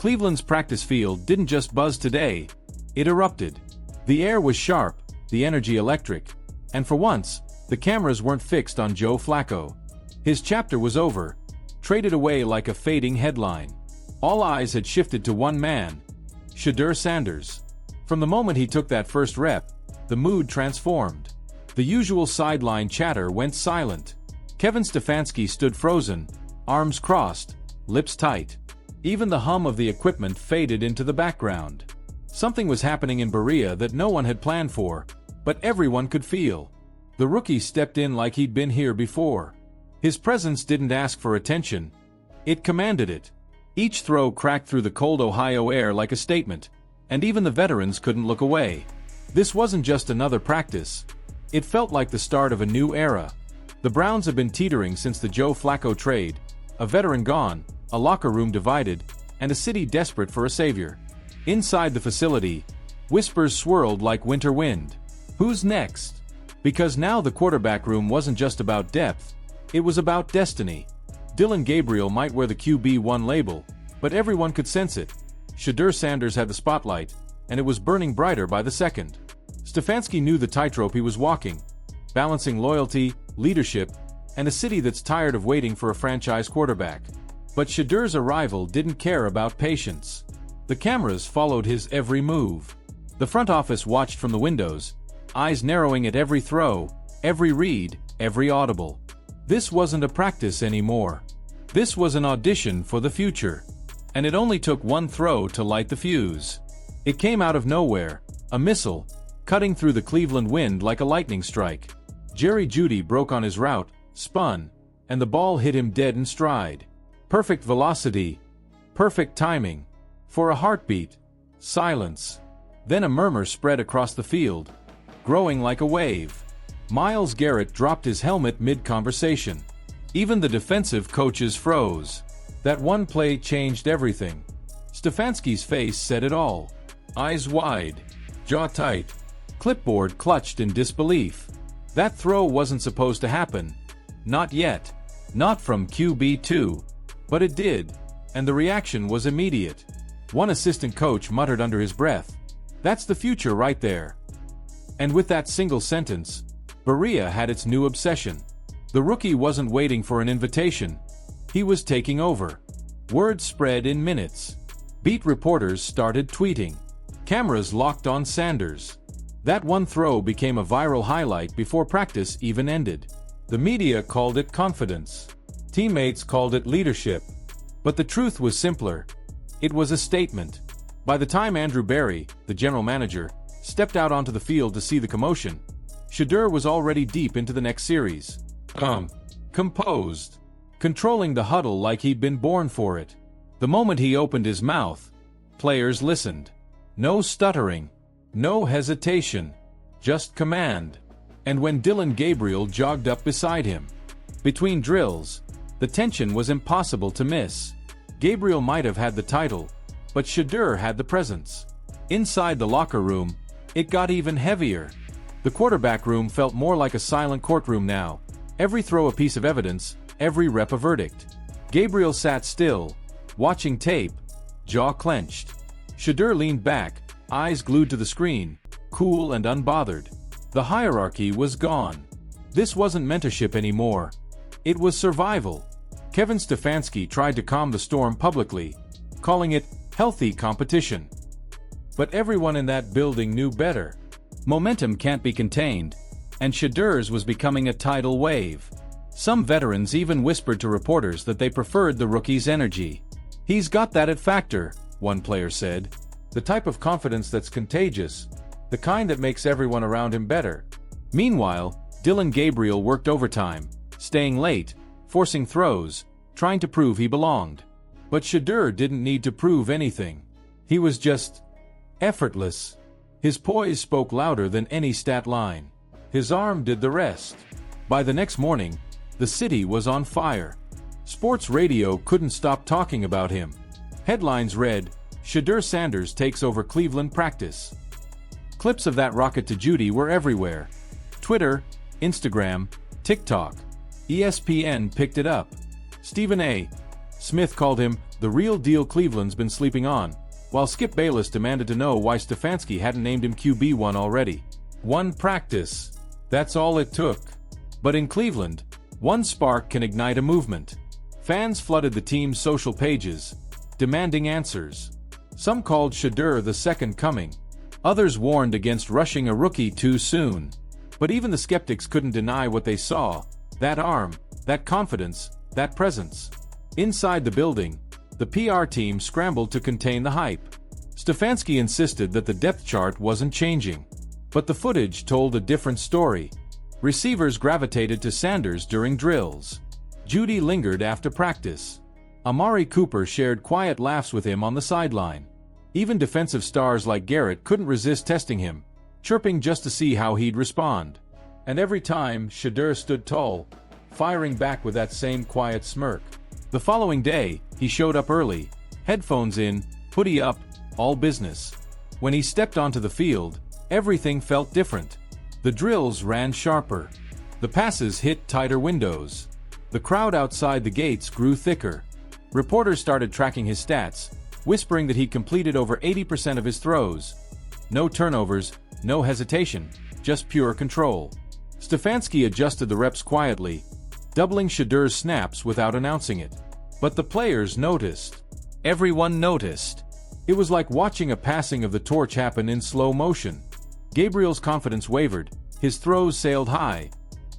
Cleveland's practice field didn't just buzz today, it erupted. The air was sharp, the energy electric, and for once, the cameras weren't fixed on Joe Flacco. His chapter was over, traded away like a fading headline. All eyes had shifted to one man, Shedeur Sanders. From the moment he took that first rep, the mood transformed. The usual sideline chatter went silent. Kevin Stefanski stood frozen, arms crossed, lips tight. Even the hum of the equipment faded into the background. Something was happening in Berea that no one had planned for, but everyone could feel. The rookie stepped in like he'd been here before. His presence didn't ask for attention. It commanded it. Each throw cracked through the cold Ohio air like a statement, and even the veterans couldn't look away. This wasn't just another practice. It felt like the start of a new era. The Browns have been teetering since the Joe Flacco trade, a veteran gone, a locker room divided, and a city desperate for a savior. Inside the facility, whispers swirled like winter wind. Who's next? Because now the quarterback room wasn't just about depth, it was about destiny. Dillon Gabriel might wear the QB1 label, but everyone could sense it. Shedeur Sanders had the spotlight, and it was burning brighter by the second. Stefanski knew the tightrope he was walking, balancing loyalty, leadership, and a city that's tired of waiting for a franchise quarterback. But Shedeur's arrival didn't care about patience. The cameras followed his every move. The front office watched from the windows, eyes narrowing at every throw, every read, every audible. This wasn't a practice anymore. This was an audition for the future. And it only took one throw to light the fuse. It came out of nowhere, a missile, cutting through the Cleveland wind like a lightning strike. Jerry Jeudy broke on his route, spun, and the ball hit him dead in stride. Perfect velocity, perfect timing. For a heartbeat, silence. Then a murmur spread across the field, growing like a wave. Myles Garrett dropped his helmet mid-conversation. Even the defensive coaches froze. That one play changed everything. Stefanski's face said it all. Eyes wide, jaw tight, clipboard clutched in disbelief. That throw wasn't supposed to happen. Not yet. Not from QB2. But it did, and the reaction was immediate. One assistant coach muttered under his breath, "That's the future right there." And with that single sentence, Berea had its new obsession. The rookie wasn't waiting for an invitation. He was taking over. Word spread in minutes. Beat reporters started tweeting. Cameras locked on Sanders. That one throw became a viral highlight before practice even ended. The media called it confidence. Teammates called it leadership. But the truth was simpler. It was a statement. By the time Andrew Berea, the general manager, stepped out onto the field to see the commotion, Shedeur was already deep into the next series. Composed. Controlling the huddle like he'd been born for it. The moment he opened his mouth, players listened. No stuttering. No hesitation. Just command. And when Dillon Gabriel jogged up beside him, between drills, the tension was impossible to miss. Gabriel might have had the title, but Shedeur had the presence. Inside the locker room, it got even heavier. The quarterback room felt more like a silent courtroom now. Every throw a piece of evidence, every rep a verdict. Gabriel sat still, watching tape, jaw clenched. Shedeur leaned back, eyes glued to the screen, cool and unbothered. The hierarchy was gone. This wasn't mentorship anymore. It was survival. Kevin Stefanski tried to calm the storm publicly, calling it healthy competition. But everyone in that building knew better. Momentum can't be contained, and Shedeur's was becoming a tidal wave. Some veterans even whispered to reporters that they preferred the rookie's energy. "He's got that it factor," one player said. "The type of confidence that's contagious. The kind that makes everyone around him better." Meanwhile, Dillon Gabriel worked overtime, staying late, forcing throws, trying to prove he belonged. But Shedeur didn't need to prove anything. He was just effortless. His poise spoke louder than any stat line. His arm did the rest. By the next morning, the city was on fire. Sports radio couldn't stop talking about him. Headlines read, "Shedeur Sanders takes over Cleveland practice." Clips of that rocket to Jeudy were everywhere. Twitter, Instagram, TikTok. ESPN picked it up. Stephen A. Smith called him the real deal Cleveland's been sleeping on, while Skip Bayless demanded to know why Stefanski hadn't named him QB1 already. One practice. That's all it took. But in Cleveland, one spark can ignite a movement. Fans flooded the team's social pages, demanding answers. Some called Shedeur the second coming. Others warned against rushing a rookie too soon. But even the skeptics couldn't deny what they saw. That arm, that confidence, that presence. Inside the building, the PR team scrambled to contain the hype. Stefanski insisted that the depth chart wasn't changing. But the footage told a different story. Receivers gravitated to Sanders during drills. Judy lingered after practice. Amari Cooper shared quiet laughs with him on the sideline. Even defensive stars like Garrett couldn't resist testing him, chirping just to see how he'd respond. And every time, Shedeur stood tall, firing back with that same quiet smirk. The following day, he showed up early, headphones in, hoodie up, all business. When he stepped onto the field, everything felt different. The drills ran sharper. The passes hit tighter windows. The crowd outside the gates grew thicker. Reporters started tracking his stats, whispering that he completed over 80% of his throws. No turnovers, no hesitation, just pure control. Stefanski adjusted the reps quietly, doubling Shedeur's snaps without announcing it. But the players noticed. Everyone noticed. It was like watching a passing of the torch happen in slow motion. Gabriel's confidence wavered, his throws sailed high,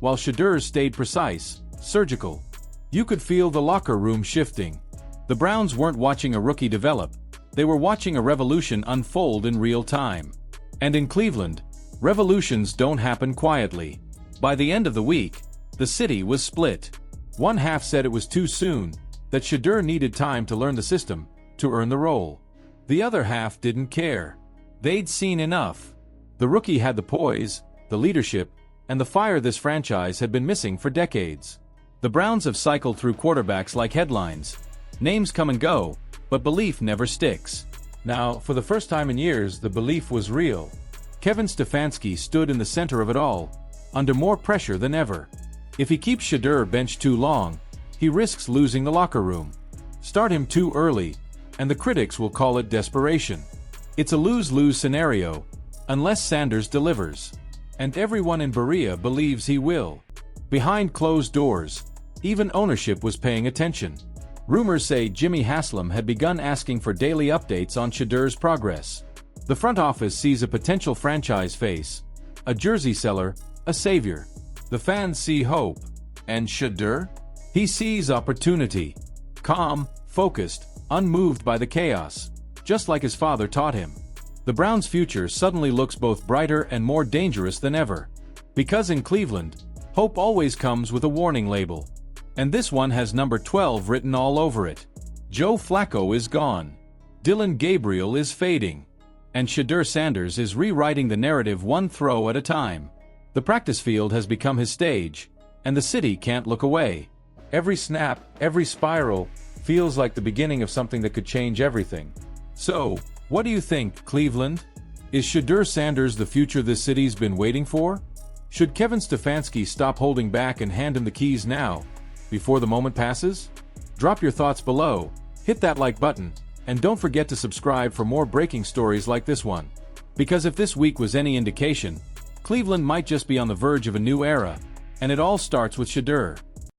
while Shedeur's stayed precise, surgical. You could feel the locker room shifting. The Browns weren't watching a rookie develop, they were watching a revolution unfold in real time. And in Cleveland, revolutions don't happen quietly. By the end of the week, the city was split. One half said it was too soon, that Shedeur needed time to learn the system, to earn the role. The other half didn't care. They'd seen enough. The rookie had the poise, the leadership, and the fire this franchise had been missing for decades. The Browns have cycled through quarterbacks like headlines. Names come and go, but belief never sticks. Now, for the first time in years, the belief was real. Kevin Stefanski stood in the center of it all, under more pressure than ever. If he keeps Shedeur benched too long, he risks losing the locker room. Start him too early, and the critics will call it desperation. It's a lose-lose scenario, unless Sanders delivers. And everyone in Berea believes he will. Behind closed doors, even ownership was paying attention. Rumors say Jimmy Haslam had begun asking for daily updates on Shedeur's progress. The front office sees a potential franchise face, a jersey seller, a savior. The fans see hope. And Shedeur? He sees opportunity. Calm, focused, unmoved by the chaos, just like his father taught him. The Browns' future suddenly looks both brighter and more dangerous than ever. Because in Cleveland, hope always comes with a warning label. And this one has number 12 written all over it. Joe Flacco is gone. Dillon Gabriel is fading. And Shedeur Sanders is rewriting the narrative one throw at a time. The practice field has become his stage, and the city can't look away. Every snap, every spiral, feels like the beginning of something that could change everything. So, what do you think, Cleveland? Is Shedeur Sanders the future this city's been waiting for? Should Kevin Stefanski stop holding back and hand him the keys now, before the moment passes? Drop your thoughts below, hit that like button, and don't forget to subscribe for more breaking stories like this one. Because if this week was any indication, Cleveland might just be on the verge of a new era, and it all starts with Shedeur.